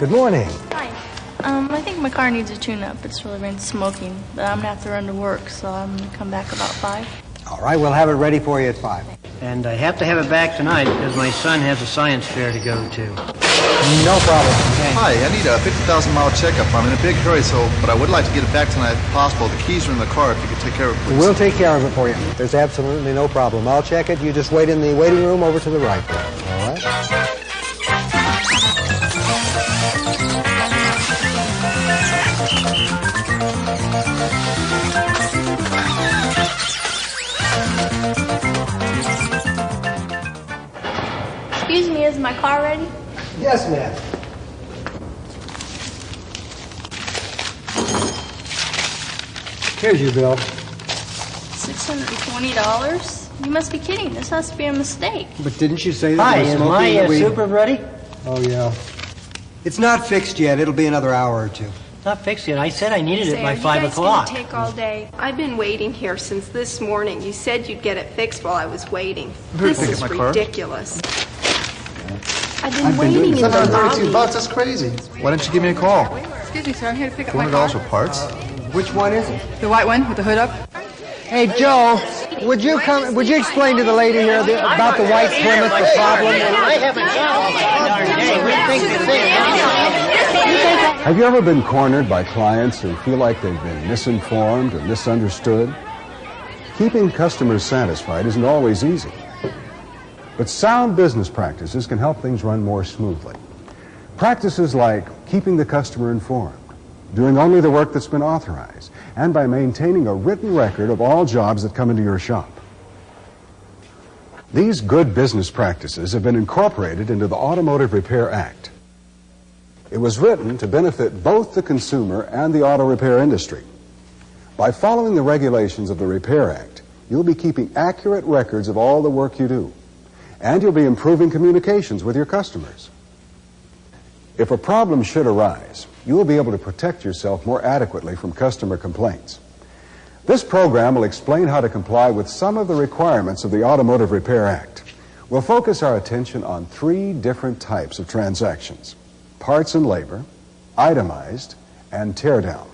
Good morning. Hi. I think my car needs a tune-up. It's really been smoking, but I'm going to have to run to work, so I'm going to come back about 5. All right, we'll have it ready for you at 5. And I have to have it back tonight because my son has a science fair to go to. No problem. Hi, I need a 50,000-mile checkup. I'm in a big hurry, but I would like to get it back tonight if possible. The keys are in the car if you could take care of it, please. We'll take care of it for you. There's absolutely no problem. I'll check it. You just wait in the waiting room over to the right there. All right? Excuse me, is my car ready? Yes, ma'am. Here's your bill. $620? You must be kidding. This has to be a mistake. But didn't you say that Hi, was is smoking my that we... Supra ready? Oh, yeah. It's not fixed yet. It'll be another hour or two. Not fixed yet. I said I needed it by 5 You o'clock. guys gonna take all day? I've been waiting here since this morning. You said you'd get it fixed while I was waiting. This is ridiculous. I've been waiting in the lobby. $732, that's crazy. Why didn't you give me a call? Excuse me, sir. I'm here to pick up my $200 car. for parts? Which one is it? The white one with the hood up. Hey, Joe, would you explain to the lady here about the white Plymouth, the problem? I haven't found darn day. We think the thing. Have you ever been cornered by clients who feel like they've been misinformed or misunderstood? Keeping customers satisfied isn't always easy. But sound business practices can help things run more smoothly. Practices like keeping the customer informed, doing only the work that's been authorized, and by maintaining a written record of all jobs that come into your shop. These good business practices have been incorporated into the Automotive Repair Act. It was written to benefit both the consumer and the auto repair industry. By following the regulations of the Repair Act, you'll be keeping accurate records of all the work you do, and you'll be improving communications with your customers. If a problem should arise, you will be able to protect yourself more adequately from customer complaints. This program will explain how to comply with some of the requirements of the Automotive Repair Act. We'll focus our attention on 3 different types of transactions: parts and labor, itemized, and teardown.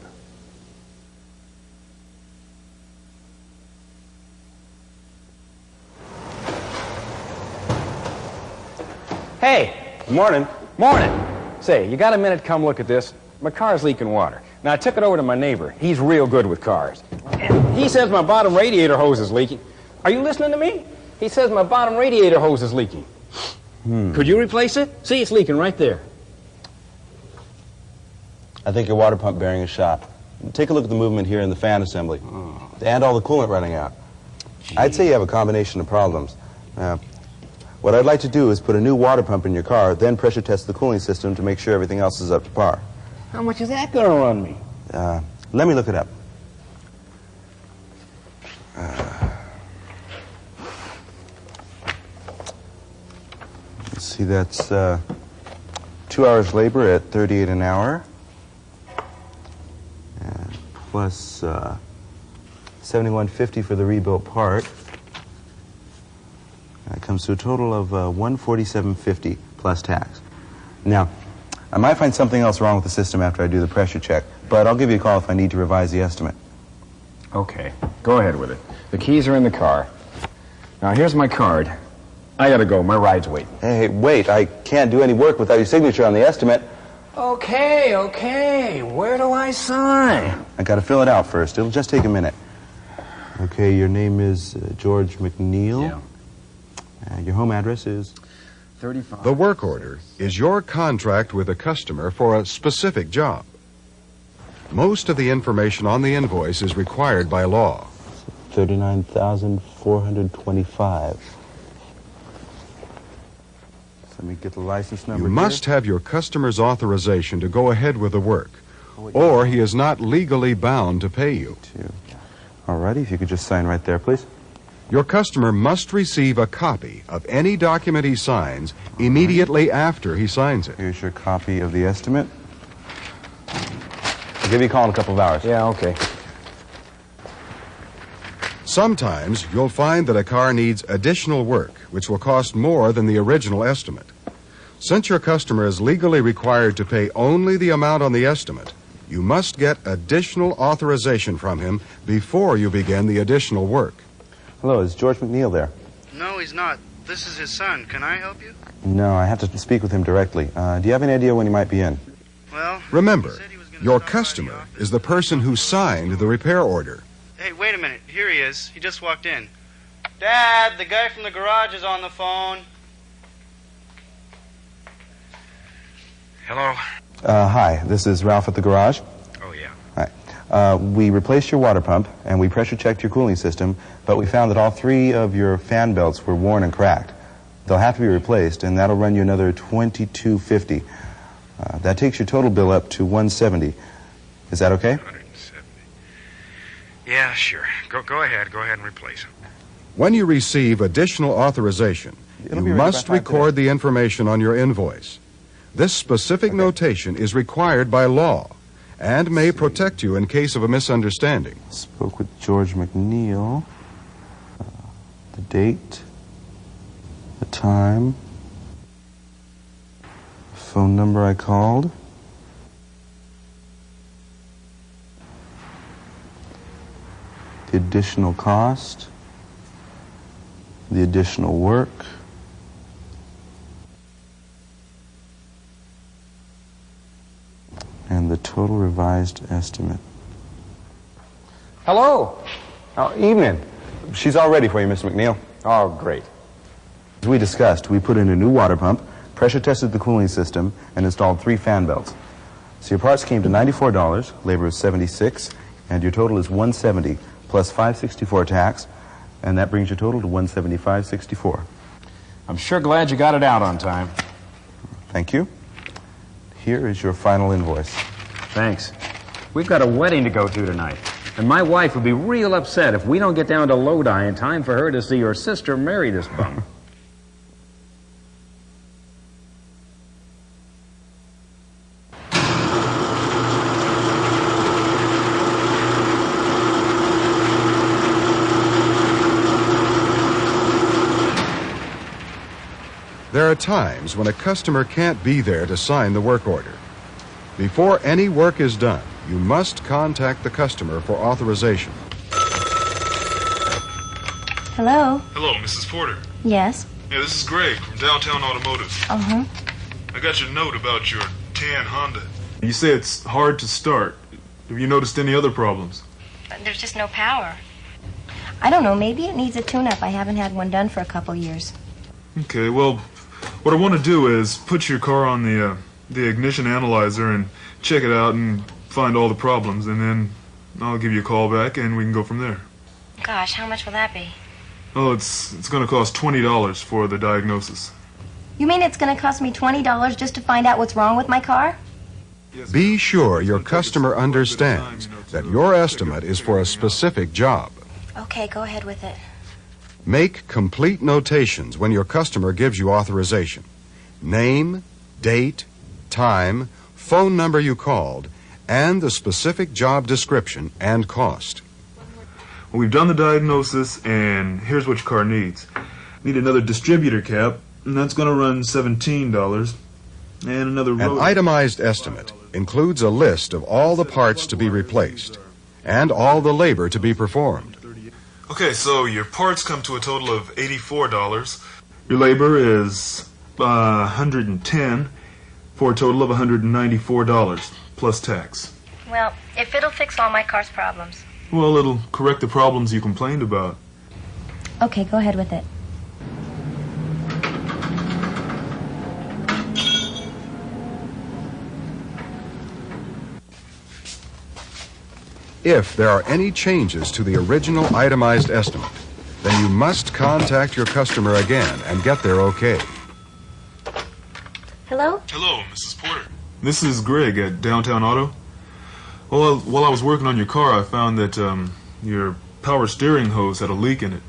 Hey, morning. Morning. Say, you got a minute? Come look at this. My car's leaking water. Now, I took it over to my neighbor. He's real good with cars. He says my bottom radiator hose is leaking. Are you listening to me? He says my bottom radiator hose is leaking. Could you replace it? See, it's leaking right there. I think your water pump bearing is shot. Take a look at the movement here in the fan assembly. And all the coolant running out. I'd say you have a combination of problems. What I'd like to do is put a new water pump in your car, then pressure test the cooling system to make sure everything else is up to par. How much is that going to run me? Let me look it up. Let's see, that's 2 hours labor at $38 an hour. Plus $71.50 for the rebuilt part. That comes to a total of $147.50 plus tax. Now, I might find something else wrong with the system after I do the pressure check, but I'll give you a call if I need to revise the estimate. Okay, go ahead with it. The keys are in the car. Now, here's my card. I gotta go. My ride's waiting. Hey, wait. I can't do any work without your signature on the estimate. Okay. Where do I sign? I gotta fill it out first. It'll just take a minute. Okay, your name is George McNeil. Yeah. Your home address is? 35. The work order is your contract with a customer for a specific job. Most of the information on the invoice is required by law. $39,425. Let me get the license number. You must have your customer's authorization to go ahead with the work, or he is not legally bound to pay you. All righty, if you could just sign right there, please. Your customer must receive a copy of any document he signs immediately after he signs it. Here's your copy of the estimate. I'll give you a call in a couple of hours. Yeah, okay. Sometimes you'll find that a car needs additional work, which will cost more than the original estimate. Since your customer is legally required to pay only the amount on the estimate, you must get additional authorization from him before you begin the additional work. Hello, is George McNeil there? No, he's not. This is his son. Can I help you? No, I have to speak with him directly. Do you have any idea when he might be in? Well, remember, your customer is the person who signed the repair order. Hey, wait a minute. Here he is. He just walked in. Dad, the guy from the garage is on the phone. Hello? Hi, this is Ralph at the garage. Oh, yeah. Hi. We replaced your water pump, and we pressure checked your cooling system, but we found that all 3 of your fan belts were worn and cracked. They'll have to be replaced, and that'll run you another $22.50. That takes your total bill up to $170. Is that okay? 170. Yeah, sure. Go ahead. Go ahead and replace them. When you receive additional authorization, you must record the information on your invoice. This specific notation is required by law and may protect you in case of a misunderstanding. Spoke with George McNeil. The date, the time, phone number I called. The additional cost, the additional work, and the total revised estimate. Hello. Oh, evening. She's all ready for you, Mr. McNeil. Oh, great. As we discussed, we put in a new water pump, pressure tested the cooling system, and installed 3 fan belts. So your parts came to $94, labor is $76, and your total is $170 plus $564 tax, and that brings your total to $175.64. I'm sure glad you got it out on time. Thank you. Here is your final invoice. Thanks. We've got a wedding to go to tonight, and my wife would be real upset if we don't get down to Lodi in time for her to see her sister marry this bum. There are times when a customer can't be there to sign the work order. Before any work is done, you must contact the customer for authorization. Hello? Hello, Mrs. Porter. Yes? Yeah, this is Greg from Downtown Automotive. Uh-huh. I got your note about your tan Honda. You say it's hard to start. Have you noticed any other problems? There's just no power. I don't know, maybe it needs a tune-up. I haven't had one done for a couple years. Okay, well, what I want to do is put your car on the ignition analyzer and check it out and find all the problems, and then I'll give you a call back and we can go from there. Gosh, how much will that be? Oh, it's going to cost $20 for the diagnosis. You mean it's going to cost me $20 just to find out what's wrong with my car? Be sure your customer understands that your estimate is for a specific job. Okay, go ahead with it. Make complete notations when your customer gives you authorization. Name, date, time, phone number you called, and the specific job description and cost. Well, we've done the diagnosis, and here's what your car needs. Need another distributor cap, and that's going to run $17. And another An itemized estimate includes a list of all the parts to be replaced and all the labor to be performed. Okay, so your parts come to a total of $84. Your labor is $110 for a total of $194 plus tax. Well, if it'll fix all my car's problems. Well, it'll correct the problems you complained about. Okay, go ahead with it. If there are any changes to the original itemized estimate, then you must contact your customer again and get their okay. Hello? Hello, Mrs. Porter. This is Greg at Downtown Auto. Well, while I was working on your car, I found that your power steering hose had a leak in it.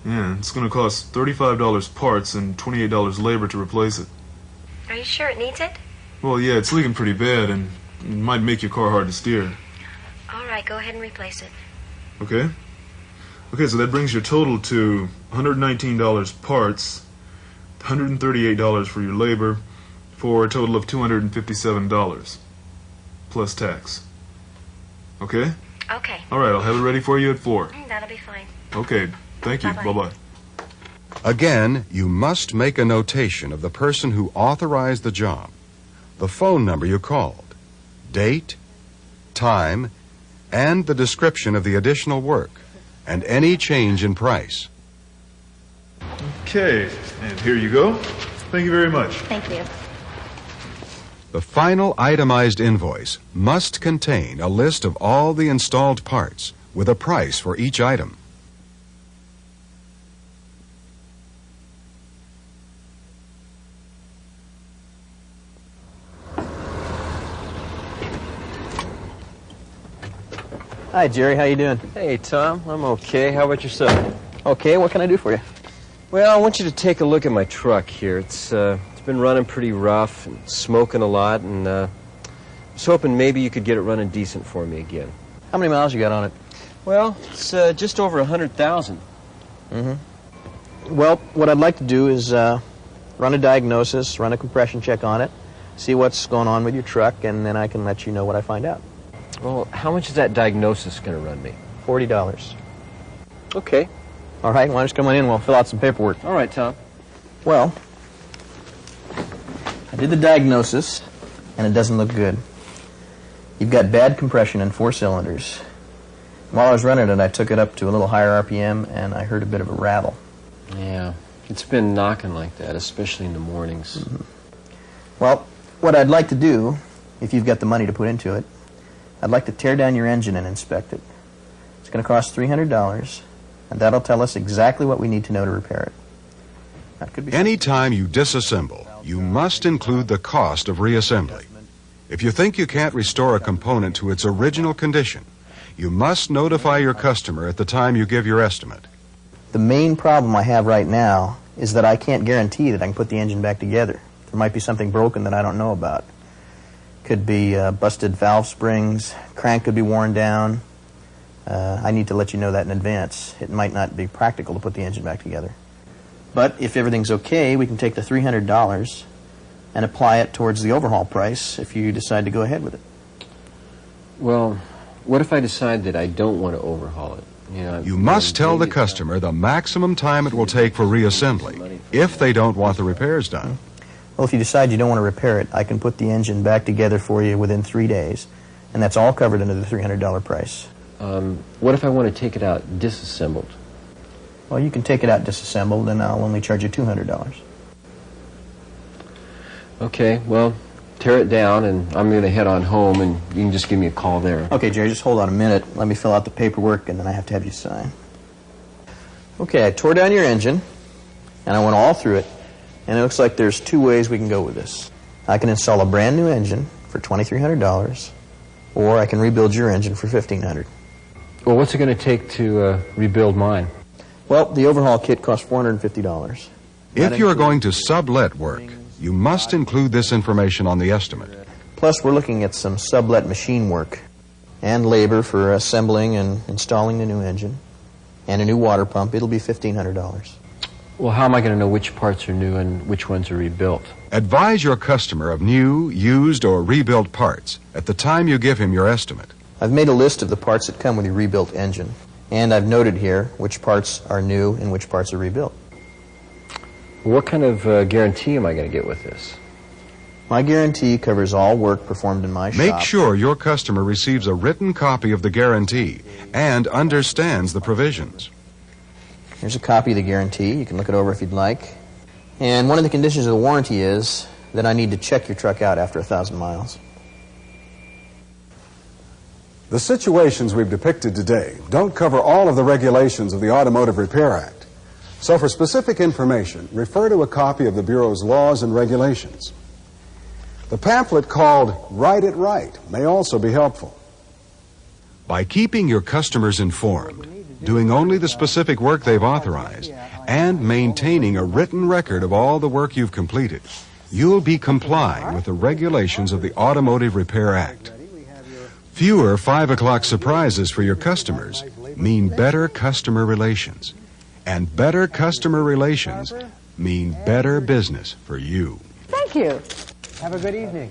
Yeah, it's going to cost $35 parts and $28 labor to replace it. Are you sure it needs it? Well, yeah, it's leaking pretty bad, and it might make your car hard to steer. All right, go ahead and replace it. Okay. Okay, so that brings your total to $119 parts, $138 for your labor, for a total of $257, plus tax. Okay? Okay. All right, I'll have it ready for you at 4. That'll be fine. Okay, thank you. Bye-bye. Again, you must make a notation of the person who authorized the job, the phone number you called, date, time, and the description of the additional work, and any change in price. Okay, and here you go. Thank you very much. Thank you. The final itemized invoice must contain a list of all the installed parts with a price for each item. Hi, Jerry. How you doing? Hey, Tom. I'm okay. How about yourself? Okay. What can I do for you? Well, I want you to take a look at my truck here. It's been running pretty rough and smoking a lot, and I was hoping maybe you could get it running decent for me again. How many miles you got on it? Well, it's just over 100,000. Mm-hmm. Well, what I'd like to do is run a diagnosis, run a compression check on it, see what's going on with your truck, and then I can let you know what I find out. Well, how much is that diagnosis going to run me? $40. Okay. All right, why don't you come on in and we'll fill out some paperwork. All right, Tom. Well, I did the diagnosis, and it doesn't look good. You've got bad compression in 4 cylinders. While I was running it, I took it up to a little higher RPM, and I heard a bit of a rattle. Yeah, it's been knocking like that, especially in the mornings. Mm-hmm. Well, what I'd like to do, if you've got the money to put into it, I'd like to tear down your engine and inspect it. It's going to cost $300, and that'll tell us exactly what we need to know to repair it. That could be Anytime you disassemble, you must include the cost of reassembly. If you think you can't restore a component to its original condition, you must notify your customer at the time you give your estimate. The main problem I have right now is that I can't guarantee that I can put the engine back together. There might be something broken that I don't know about. Could be busted valve springs, crank could be worn down. I need to let you know that in advance. It might not be practical to put the engine back together. But if everything's okay, we can take the $300 and apply it towards the overhaul price if you decide to go ahead with it. Well, what if I decide that I don't want to overhaul it? You must tell the customer the maximum time it will take for reassembly if they don't want the repairs done. Well, if you decide you don't want to repair it, I can put the engine back together for you within 3 days, and that's all covered under the $300 price. What if I want to take it out disassembled? Well, you can take it out disassembled, and I'll only charge you $200. Okay, well, tear it down, and I'm going to head on home, and you can just give me a call there. Okay, Jerry, just hold on a minute. Let me fill out the paperwork, and then I have to have you sign. Okay, I tore down your engine, and I went all through it, and it looks like there's 2 ways we can go with this. I can install a brand new engine for $2,300, or I can rebuild your engine for $1,500. Well, what's it going to take to rebuild mine? Well, the overhaul kit costs $450. If you're going to sublet work, you must include this information on the estimate. Plus, we're looking at some sublet machine work and labor for assembling and installing the new engine and a new water pump. It'll be $1,500. Well, how am I going to know which parts are new and which ones are rebuilt? Advise your customer of new, used, or rebuilt parts at the time you give him your estimate. I've made a list of the parts that come with your rebuilt engine, and I've noted here which parts are new and which parts are rebuilt. What kind of guarantee am I going to get with this? My guarantee covers all work performed in my shop. Make sure your customer receives a written copy of the guarantee and understands the provisions. Here's a copy of the guarantee. You can look it over if you'd like. And one of the conditions of the warranty is that I need to check your truck out after 1,000 miles. The situations we've depicted today don't cover all of the regulations of the Automotive Repair Act. So for specific information, refer to a copy of the Bureau's laws and regulations. The pamphlet called Write It Right may also be helpful. By keeping your customers informed, doing only the specific work they've authorized, and maintaining a written record of all the work you've completed, you'll be complying with the regulations of the Automotive Repair Act. Fewer 5 o'clock surprises for your customers mean better customer relations. And better customer relations mean better business for you. Thank you. Have a good evening.